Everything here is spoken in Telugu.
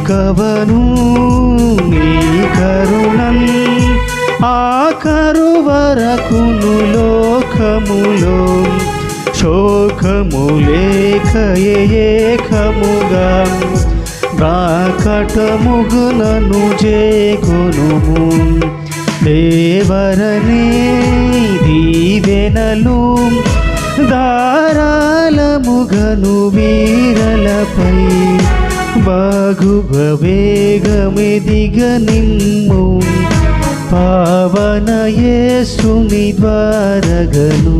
కవను నీ కరుణం ఆఖరు వరకును లోకములో శోకములేకయేకముగా ప్రాకటముగునను చేకొనుము దేవరనే దీవెనలు ధారాళముగను వీరలపై బాగుభవేగమిదిగ నిమ్ము పావన యేసుని ద్వారగను